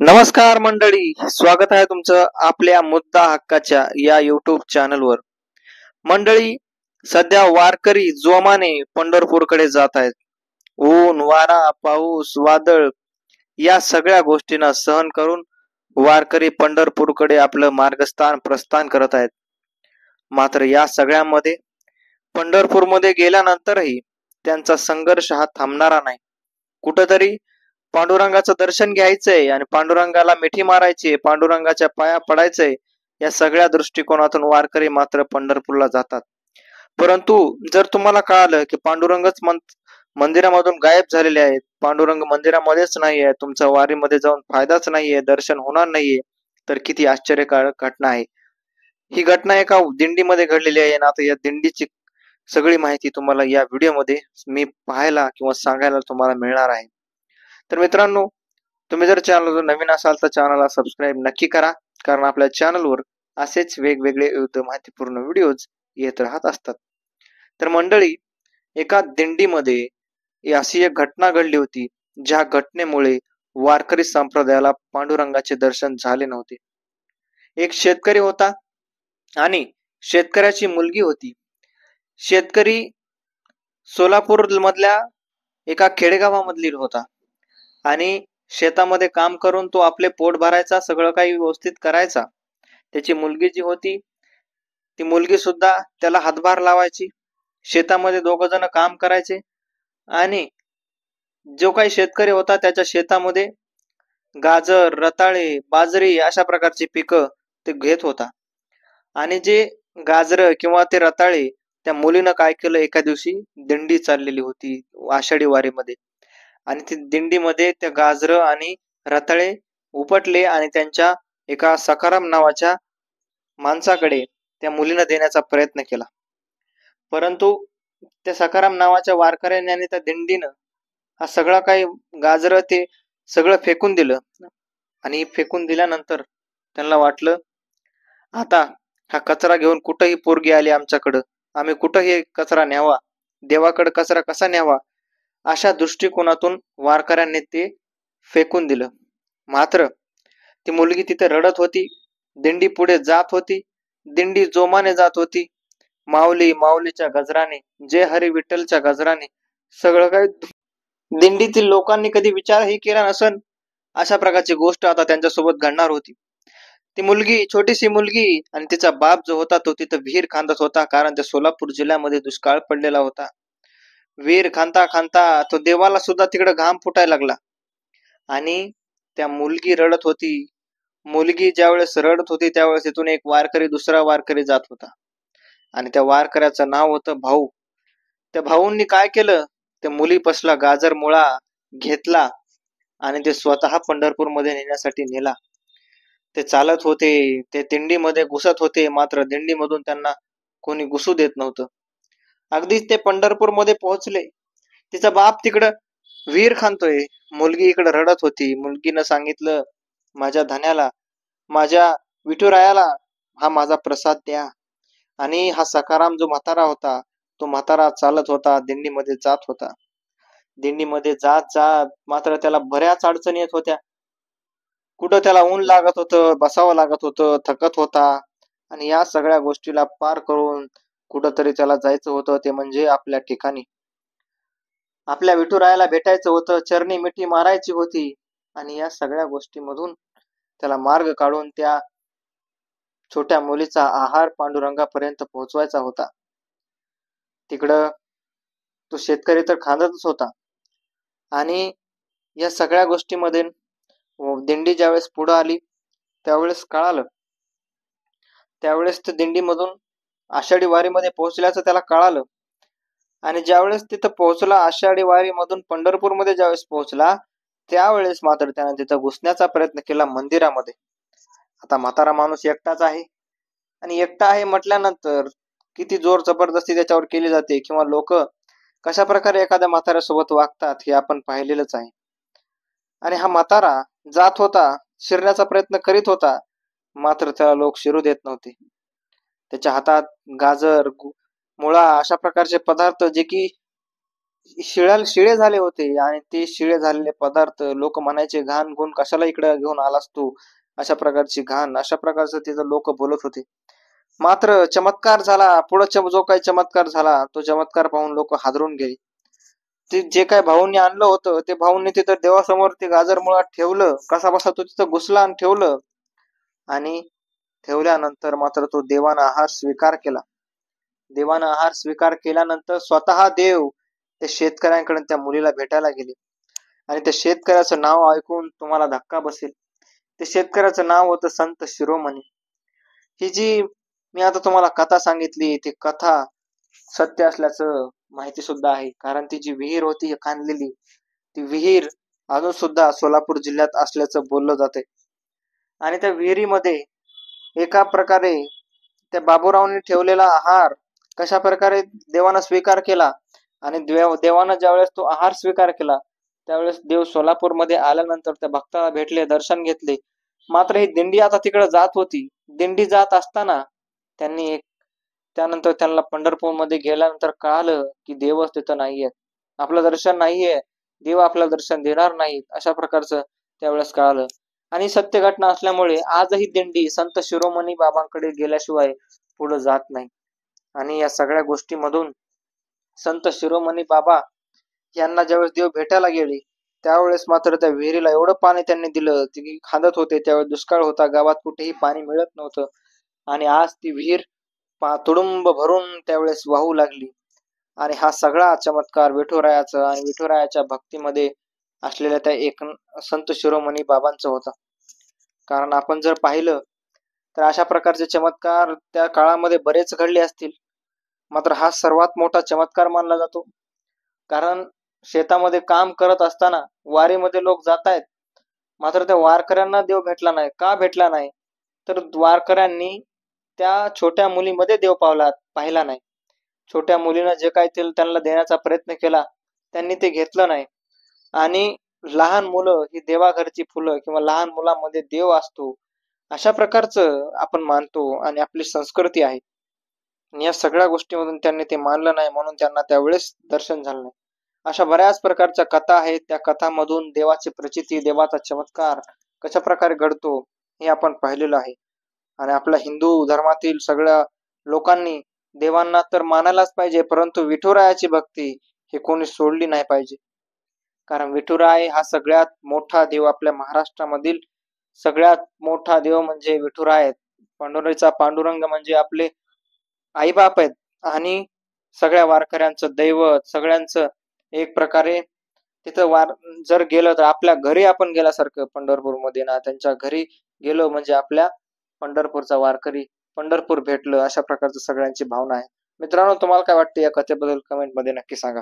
नमस्कार मंडळी, स्वागत आहे तुमचं आपल्या मुद्दा हक्काच्या या युट्यूब चॅनलवर. मंडळी, सध्या वारकरी जोमाने पंढरपूरकडे जात आहेत. ऊन, वारा, पाऊस, वादळ या सगळ्या गोष्टींना सहन करून वारकरी पंढरपूरकडे आपलं मार्गस्थान प्रस्थान करत आहेत. मात्र या सगळ्यामध्ये पंढरपूरमध्ये गेल्यानंतरही त्यांचा संघर्ष हा थांबणारा नाही. कुठंतरी पांडुरंगाचं दर्शन घ्यायचंय आणि पांडुरंगाला मिठी मारायची, पांडुरंगाच्या पाया पडायचंय, या सगळ्या दृष्टिकोनातून वारकरी मात्र पंढरपूरला जातात. परंतु जर तुम्हाला कळालं की पांडुरंगच मंदिरामधून गायब झालेले आहेत, पांडुरंग मंदिरामध्येच नाहीये, तुमचा वारीमध्ये जाऊन फायदाच नाहीये, दर्शन होणार नाहीये, तर किती आश्चर्यकारक घटना आहे. ही घटना एका दिंडीमध्ये घडलेली आहे आणि आता या दिंडीची सगळी माहिती तुम्हाला या व्हिडिओमध्ये मी पाहायला किंवा सांगायला तुम्हाला मिळणार आहे. तर मित्रांनो, तुम्ही जर चॅनल नवीन असाल तर चॅनलला सबस्क्राईब नक्की करा, कारण आपल्या चॅनलवर असेच वेगवेगळे विविध माहितीपूर्ण व्हिडिओज येत राहत असतात. तर मंडळी, एका दिंडीमध्ये अशी एक घटना घडली होती, ज्या घटनेमुळे वारकरी संप्रदायाला पांडुरंगाचे दर्शन झाले नव्हते. एक शेतकरी होता आणि शेतकऱ्याची मुलगी होती. शेतकरी सोलापूर मधल्या एका खेडेगावामधील होता आणि शेतामध्ये काम करून तो आपले पोट भरायचा, सगळं काही व्यवस्थित करायचा. त्याची मुलगी जी होती, ती मुलगी सुद्धा त्याला हातभार लावायची. शेतामध्ये दोघ जण काम करायचे आणि जो काही शेतकरी होता त्याच्या शेतामध्ये गाजर, रताळे, बाजरी अशा प्रकारची पिकं ते घेत होता. आणि जे गाजर किंवा ते रताळे त्या मुलीनं काय केलं, एका दिवशी दिंडी चाललेली होती आषाढी वारीमध्ये, आणि ती दिंडीमध्ये त्या गाजर आणि रताळे उपटले आणि त्यांच्या एका सखाराम नावाच्या माणसाकडे त्या मुलीनं देण्याचा प्रयत्न केला. परंतु त्या सखाराम नावाच्या वारकऱ्याने आणि त्या दिंडीनं हा सगळा काही गाजर ते सगळं फेकून दिलं. आणि फेकून दिल्यानंतर त्यांना वाटलं, आता हा कचरा घेऊन कुठंही पोरगी आली आमच्याकडं, आम्ही कुठंही कचरा न्यावा, देवाकडे कचरा कसा न्यावा, अशा दृष्टिकोनातून वारकऱ्यांनी ते फेकून दिलं. मात्र ती मुलगी तिथे रडत होती, दिंडी पुढे जात होती, दिंडी जोमाने जात होती. माऊली माऊलीच्या गजराने, जय हरी विठ्ठलच्या गजराने सगळं काही दिंडीतील लोकांनी कधी विचारही केला नसन अशा प्रकारची गोष्ट आता त्यांच्यासोबत घडणार होती. ती मुलगी, छोटीशी मुलगी, आणि तिचा बाप जो होता तो तिथं विहीर खांदत होता, कारण त्या सोलापूर जिल्ह्यामध्ये दुष्काळ पडलेला होता. विहीर खांता खांता तो देवाला सुद्धा तिकडे घाम फुटायला लागला. आणि त्या मुलगी रडत होती. मुलगी ज्यावेळेस रडत होती त्यावेळेस तिथून एक वारकरी, दुसरा वारकरी जात होता आणि त्या वारकऱ्याचं नाव होतं भाऊ. त्या भाऊंनी काय केलं, त्या मुलीपासला गाजर मुळा घेतला आणि ते स्वतः पंढरपूरमध्ये नेण्यासाठी नेला. ते चालत होते, ते दिंडीमध्ये घुसत होते, मात्र दिंडीमधून त्यांना कोणी घुसू देत नव्हतं. अगदीच ते पंढरपूरमध्ये पोहोचले. तिचा बाप तिकडं विहीर खांदतोय, मुलगी इकडे रडत होती. मुलगीनं सांगितलं, माझ्या धन्याला, माझ्या विठुरायाला हा माझा प्रसाद द्या. आणि हा सखाराम जो म्हातारा होता, तो म्हातारा चालत होता, दिंडीमध्ये जात होता. दिंडीमध्ये जात जात मात्र त्याला बऱ्याच अडचणी येत होत्या. कुठं त्याला ऊन लागत होतं, बसावं लागत होतं, थकत होता. आणि या सगळ्या गोष्टीला पार करून कुठंतरी त्याला जायचं होतं, ते म्हणजे आपल्या ठिकाणी. आपल्या विठुरायाला भेटायचं होतं, चरणी मिठी मारायची होती. आणि या सगळ्या गोष्टीमधून त्याला मार्ग काढून त्या छोट्या मुलीचा आहार पांडुरंगापर्यंत पोहोचवायचा होता. तिकडं तो शेतकरी तर खांदतच होता. आणि या सगळ्या गोष्टीमध्ये दिंडी ज्यावेळेस पुढे आली त्यावेळेस कळालं, त्यावेळेस ते दिंडीमधून आषाढी वारीमध्ये पोहोचल्याचं त्याला कळालं. आणि ज्यावेळेस तिथं पोहोचला, आषाढी वारीमधून पंढरपूरमध्ये ज्यावेळेस पोहोचला, त्यावेळेस मात्र त्याने तिथं घुसण्याचा प्रयत्न केला मंदिरामध्ये. आता म्हातारा माणूस एकटाच आहे, आणि एकटा आहे म्हटल्यानंतर किती जोर जबरदस्ती त्याच्यावर केली जाते, किंवा लोक कशा प्रकारे एखाद्या म्हाताऱ्यासोबत वागतात हे आपण पाहिलेलंच आहे. आणि हा म्हातारा जात होता, शिरण्याचा प्रयत्न करीत होता, मात्र त्याला लोक शिरू देत नव्हते. त्याच्या हातात गाजर, मुळा अशा प्रकारचे पदार्थ जे की शिळे झाले होते आणि ते शिळे झालेले पदार्थ लोक म्हणायचे, घाण गुण कशाला इकडे घेऊन आलास तू, अशा प्रकारची घाण, अशा प्रकारचं तिथं लोक बोलत होते. मात्र चमत्कार झाला, पुढे जो काही चमत्कार झाला तो चमत्कार पाहून लोक हादरून गेले. ते जे काय भाऊंनी आणलं होतं ते भाऊंनी तिथं देवासमोर ते गाजर मुळात ठेवलं, कसा बसा तो तिथं घुसला आणि ठेवलं. आणि ठेवल्यानंतर मात्र तो देवानं आहार स्वीकार केला. देवानं आहार स्वीकार केल्यानंतर स्वतः देव त्या शेतकऱ्यांकडे त्या मुलीला भेटायला गेले. आणि त्या शेतकऱ्याचं नाव ऐकून तुम्हाला धक्का बसेल. ते शेतकऱ्याचं नाव होतं संत शिरोमणी. ही जी मी आता तुम्हाला कथा सांगितली ती कथा सत्य असल्याचं माहिती सुद्धा आहे. कारण ती जी विहीर होती खाणलेली, ती विहीर अजून सुद्धा सोलापूर जिल्ह्यात असल्याचं बोललं जाते. आणि त्या विहिरीमध्ये एका प्रकारे त्या बाबूरावांनी ठेवलेला आहार कशा प्रकारे देवानं स्वीकार केला. आणि देवानं ज्यावेळेस तो आहार स्वीकार केला त्यावेळेस देव सोलापूरमध्ये आल्यानंतर त्या भक्ताला भेटले, दर्शन घेतले. मात्र ही दिंडी आता तिकडे जात होती. दिंडी जात असताना त्यांनी त्यानंतर त्यांना पंढरपूरमध्ये गेल्यानंतर कळालं की देवच तिथं नाहीये, आपलं दर्शन नाहीये, देव आपलं दर्शन देणार नाहीत, अशा प्रकारचं त्यावेळेस कळालं. आणि सत्य घटना असल्यामुळे आजही दिंडी संत शिरोमणी बाबांकडे गेल्याशिवाय पुढे जात नाही. आणि या सगळ्या गोष्टीमधून संत शिरोमणी बाबा यांना ज्यावेळेस देव भेटायला गेले त्यावेळेस मात्र त्या विहिरीला एवढं पाणी त्यांनी दिलं की खांदत होते. त्यावेळेस दुष्काळ होता, गावात कुठेही पाणी मिळत नव्हतं. आणि आज ती विहीर तुडुंब भरून त्यावेळेस वाहू लागली. आणि हा सगळा चमत्कार विठुरायाचा आणि विठुरायाच्या भक्तीमध्ये असलेल्या त्या एक संत शिरोमणी बाबांचा होता. कारण आपण जर पाहिलं तर अशा प्रकारचे चमत्कार त्या काळामध्ये बरेच घडले असतील, मात्र हा सर्वात मोठा चमत्कार मानला जातो. कारण शेतामध्ये काम करत असताना वारीमध्ये लोक जात आहेत, मात्र त्या वारकऱ्यांना देव भेटला नाही. का भेटला नाही? तर वारकऱ्यांनी त्या छोट्या मुलीमध्ये देव पाहिला नाही. छोट्या मुलीनं जे काही त्यांना देण्याचा प्रयत्न केला त्यांनी ते घेतलं नाही. आणि लहान मुलं ही देवाघरची फुलं, किंवा लहान मुलांमध्ये देव असतो, अशा प्रकारचं आपण मानतो आणि आपली संस्कृती आहे. या सगळ्या गोष्टीमधून त्यांनी ते मानलं नाही, म्हणून त्यांना त्यावेळेस दर्शन झालं नाही. अशा बऱ्याच प्रकारच्या कथा आहेत. त्या कथांमधून देवाची प्रचिती, देवाचा चमत्कार कशा प्रकारे घडतो हे आपण पाहिलेलं आहे. आणि आपल्या हिंदू धर्मातील सगळ्या लोकांनी देवांना तर मानायलाच पाहिजे, परंतु विठुरायाची भक्ती ही कोणी सोडली नाही पाहिजे. कारण विठुराय हा सगळ्यात मोठा देव, आपल्या महाराष्ट्रामधील सगळ्यात मोठा देव म्हणजे विठुराय आहेत. पंढरीचा पांडुरंग म्हणजे आपले आईबाप आहेत. आणि सगळ्या वारकऱ्यांचं दैवत, सगळ्यांचं एक प्रकारे तिथं जर गेलं तर आपल्या घरी आपण गेल्यासारखं. पंढरपूरमध्ये ना त्यांच्या घरी गेलो म्हणजे आपल्या पंढरपूरचा वारकरी, पंढरपूर भेटलं, अशा प्रकारचं सगळ्यांची भावना आहे. मित्रांनो, तुम्हाला काय वाटतं या कथेबद्दल कमेंट मध्ये नक्की सांगा.